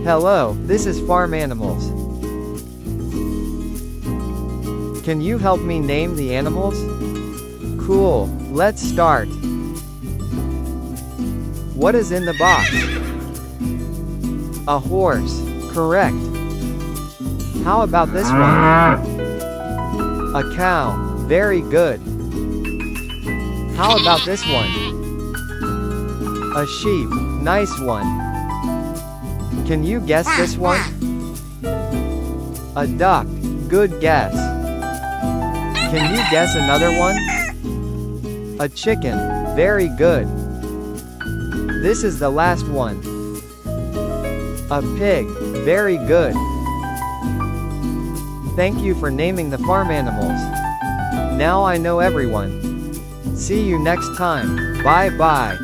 Hello, this is Farm Animals. Can you help me name the animals? Cool, let's start. What is in the box? A horse, correct. How about this one? A cow, very good. How about this one? A sheep, nice one. Can you guess this one? A duck, good guess. Can you guess another one? A chicken, very good. This is the last one. A pig, very good. Thank you for naming the farm animals. Now I know everyone. See you next time, bye bye.